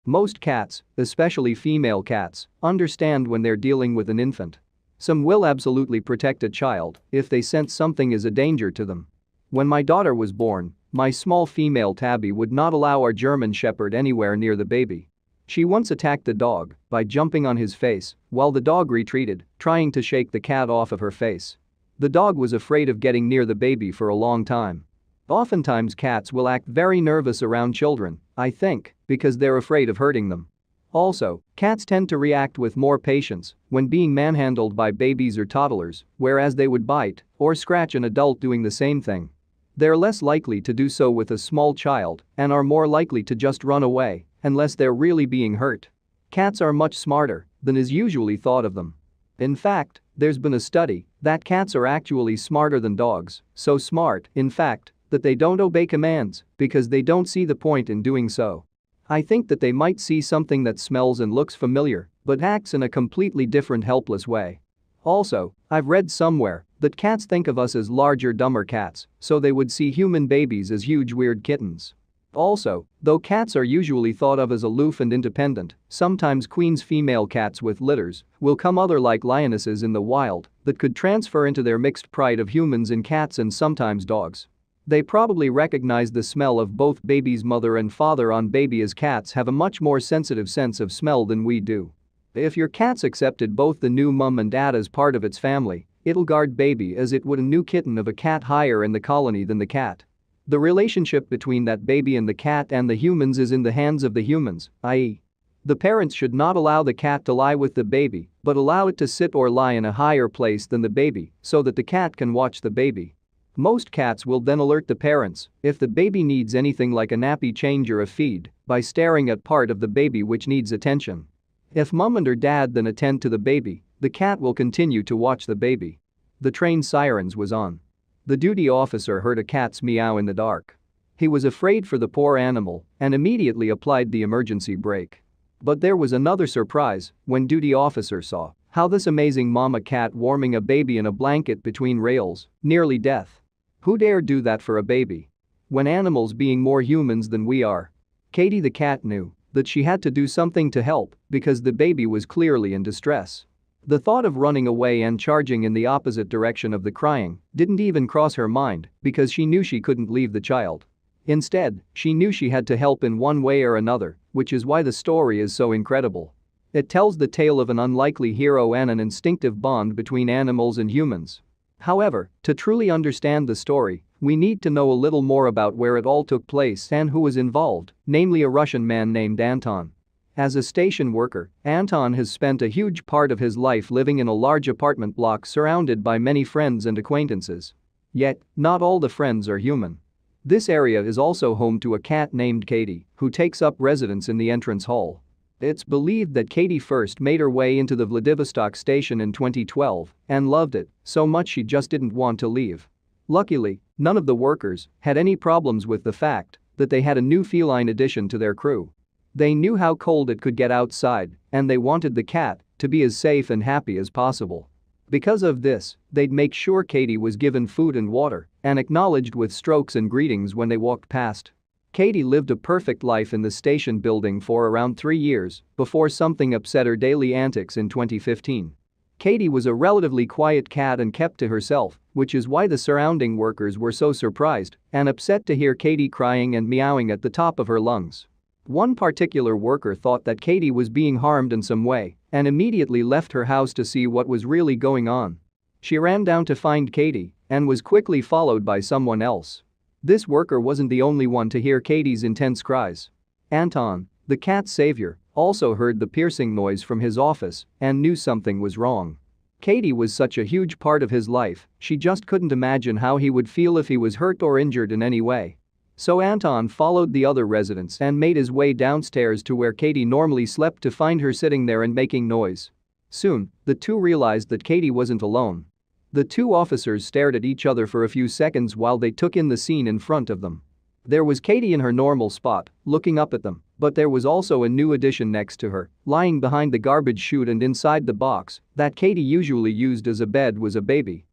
Most cats, especially female cats, understand when they're dealing with an infant. Some will absolutely protect a child if they sense something is a danger to them. When my daughter was born, my small female tabby would not allow our German Shepherd anywhere near the baby. She once attacked the dog by jumping on his face while the dog retreated, trying to shake the cat off of her face. The dog was afraid of getting near the baby for a long time. Oftentimes cats will act very nervous around children, I think, because they're afraid of hurting them. Also, cats tend to react with more patience when being manhandled by babies or toddlers, whereas they would bite or scratch an adult doing the same thing. They're less likely to do so with a small child and are more likely to just run away unless they're really being hurt. Cats are much smarter than is usually thought of them. In fact, there's been a study that cats are actually smarter than dogs, so smart, in fact, that they don't obey commands because they don't see the point in doing so. I think that they might see something that smells and looks familiar but acts in a completely different helpless way. Also, I've read somewhere that cats think of us as larger, dumber cats, so they would see human babies as huge, weird kittens. Also, though cats are usually thought of as aloof and independent, sometimes queen's female cats with litters will come other like lionesses in the wild that could transfer into their mixed pride of humans and cats and sometimes dogs. They probably recognize the smell of both baby's mother and father on baby, as cats have a much more sensitive sense of smell than we do. If your cat's accepted both the new mum and dad as part of its family, it'll guard baby as it would a new kitten of a cat higher in the colony than the cat. The relationship between that baby and the cat and the humans is in the hands of the humans, i.e., the parents should not allow the cat to lie with the baby but allow it to sit or lie in a higher place than the baby so that the cat can watch the baby. Most cats will then alert the parents if the baby needs anything like a nappy change or a feed by staring at part of the baby which needs attention. If mum and her dad then attend to the baby, the cat will continue to watch the baby. The train sirens was on. The duty officer heard a cat's meow in the dark. He was afraid for the poor animal and immediately applied the emergency brake. But there was another surprise when duty officer saw how this amazing mama cat warming a baby in a blanket between rails, nearly death. Who dare do that for a baby? When animals being more humans than we are. Katie the cat knew that she had to do something to help because the baby was clearly in distress. The thought of running away and charging in the opposite direction of the crying didn't even cross her mind because she knew she couldn't leave the child. Instead, she knew she had to help in one way or another, which is why the story is so incredible. It tells the tale of an unlikely hero and an instinctive bond between animals and humans. However, to truly understand the story, we need to know a little more about where it all took place and who was involved, namely a Russian man named Anton. As a station worker, Anton has spent a huge part of his life living in a large apartment block surrounded by many friends and acquaintances. Yet, not all the friends are human. This area is also home to a cat named Katie, who takes up residence in the entrance hall. It's believed that Katie first made her way into the Vladivostok station in 2012 and loved it so much she just didn't want to leave. Luckily, none of the workers had any problems with the fact that they had a new feline addition to their crew. They knew how cold it could get outside and they wanted the cat to be as safe and happy as possible. Because of this, they'd make sure Katie was given food and water and acknowledged with strokes and greetings when they walked past. Katie lived a perfect life in the station building for around 3 years before something upset her daily antics in 2015. Katie was a relatively quiet cat and kept to herself, which is why the surrounding workers were so surprised and upset to hear Katie crying and meowing at the top of her lungs. One particular worker thought that Katie was being harmed in some way and immediately left her house to see what was really going on. She ran down to find Katie and was quickly followed by someone else. This worker wasn't the only one to hear Katie's intense cries. Anton, the cat's savior, also heard the piercing noise from his office and knew something was wrong. Katie was such a huge part of his life, she just couldn't imagine how he would feel if he was hurt or injured in any way. So Anton followed the other residents and made his way downstairs to where Katie normally slept to find her sitting there and making noise. Soon, the two realized that Katie wasn't alone. The two officers stared at each other for a few seconds while they took in the scene in front of them. There was Katie in her normal spot, looking up at them, but there was also a new addition next to her, lying behind the garbage chute, and inside the box that Katie usually used as a bed was a baby.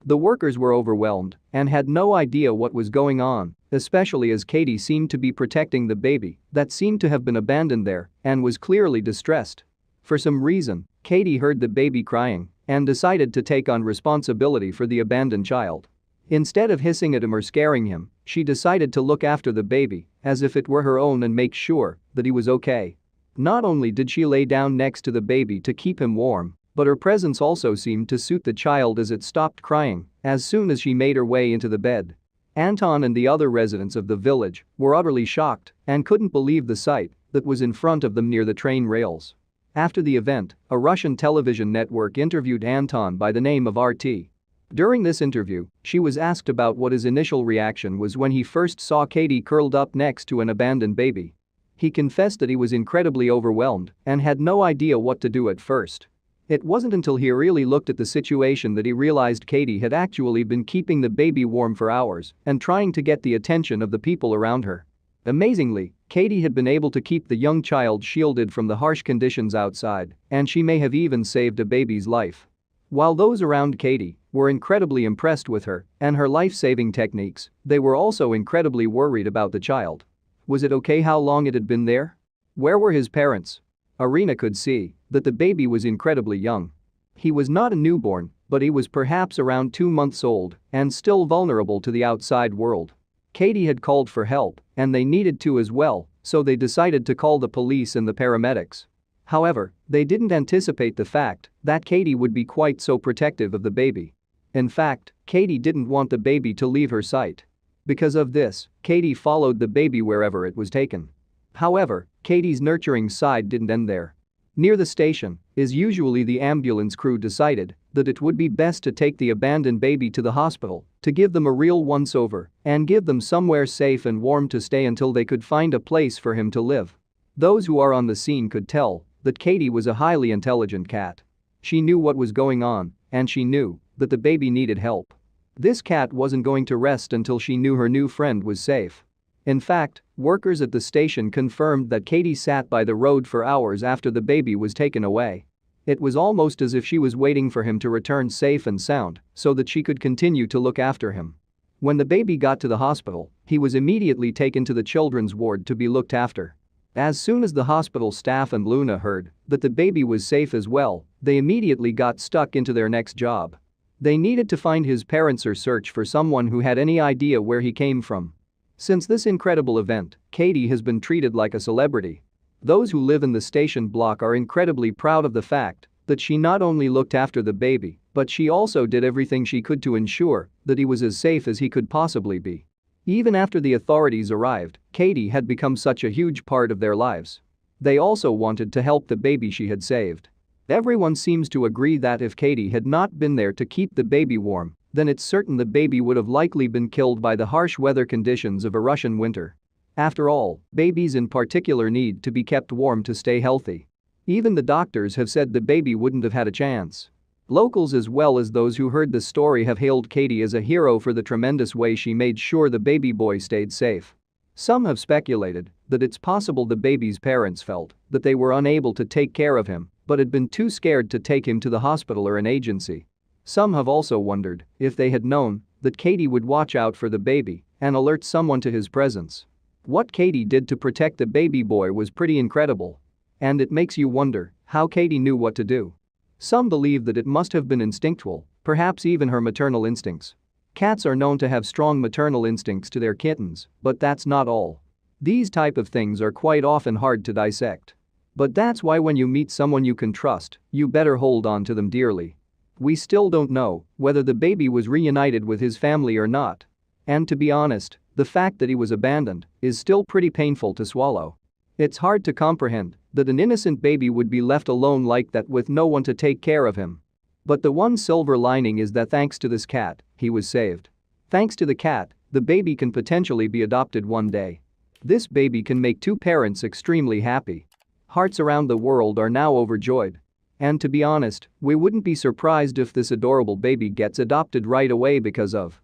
The workers were overwhelmed and had no idea what was going on especially as Katie seemed to be protecting the baby that seemed to have been abandoned there and was clearly distressed. For some reason, Katie heard the baby crying and decided to take on responsibility for the abandoned child. Instead of hissing at him or scaring him, she decided to look after the baby as if it were her own and make sure that he was okay. Not only did she lay down next to the baby to keep him warm, but her presence also seemed to suit the child as it stopped crying as soon as she made her way into the bed. Anton and the other residents of the village were utterly shocked and couldn't believe the sight that was in front of them near the train rails. After the event, a Russian television network interviewed Anton by the name of RT. During this interview, she was asked about what his initial reaction was when he first saw Katie curled up next to an abandoned baby. He confessed that he was incredibly overwhelmed and had no idea what to do at first. It wasn't until he really looked at the situation that he realized Katie had actually been keeping the baby warm for hours and trying to get the attention of the people around her. Amazingly, Katie had been able to keep the young child shielded from the harsh conditions outside, and she may have even saved a baby's life. While those around Katie were incredibly impressed with her and her life-saving techniques, they were also incredibly worried about the child. Was it okay how long it had been there? Where were his parents? Irina could see that the baby was incredibly young. He was not a newborn, but he was perhaps around 2 months old and still vulnerable to the outside world. Katie had called for help, and they needed to as well, so they decided to call the police and the paramedics. However, they didn't anticipate the fact that Katie would be quite so protective of the baby. In fact, Katie didn't want the baby to leave her sight. Because of this, Katie followed the baby wherever it was taken. However, Katie's nurturing side didn't end there. Near the station, as usually the ambulance crew decided that it would be best to take the abandoned baby to the hospital to give them a real once-over and give them somewhere safe and warm to stay until they could find a place for him to live. Those who are on the scene could tell that Katie was a highly intelligent cat. She knew what was going on, and she knew that the baby needed help. This cat wasn't going to rest until she knew her new friend was safe. In fact, workers at the station confirmed that Katie sat by the road for hours after the baby was taken away. It was almost as if she was waiting for him to return safe and sound so that she could continue to look after him. When the baby got to the hospital, he was immediately taken to the children's ward to be looked after. As soon as the hospital staff and Luna heard that the baby was safe as well, they immediately got stuck into their next job. They needed to find his parents or search for someone who had any idea where he came from. Since this incredible event, Katie has been treated like a celebrity. Those who live in the station block are incredibly proud of the fact that she not only looked after the baby, but she also did everything she could to ensure that he was as safe as he could possibly be. Even after the authorities arrived, Katie had become such a huge part of their lives. They also wanted to help the baby she had saved. Everyone seems to agree that if Katie had not been there to keep the baby warm, then it's certain the baby would have likely been killed by the harsh weather conditions of a Russian winter. After all, babies in particular need to be kept warm to stay healthy. Even the doctors have said the baby wouldn't have had a chance. Locals as well as those who heard the story have hailed Katie as a hero for the tremendous way she made sure the baby boy stayed safe. Some have speculated that it's possible the baby's parents felt that they were unable to take care of him but had been too scared to take him to the hospital or an agency. Some have also wondered if they had known that Katie would watch out for the baby and alert someone to his presence. What Katie did to protect the baby boy was pretty incredible. And it makes you wonder how Katie knew what to do. Some believe that it must have been instinctual, perhaps even her maternal instincts. Cats are known to have strong maternal instincts to their kittens, but that's not all. These type of things are quite often hard to dissect. But that's why when you meet someone you can trust, you better hold on to them dearly. We still don't know whether the baby was reunited with his family or not. And to be honest, the fact that he was abandoned is still pretty painful to swallow. It's hard to comprehend that an innocent baby would be left alone like that with no one to take care of him. But the one silver lining is that thanks to this cat, he was saved. Thanks to the cat, the baby can potentially be adopted one day. This baby can make two parents extremely happy. Hearts around the world are now overjoyed. And to be honest, we wouldn't be surprised if this adorable baby gets adopted right away because of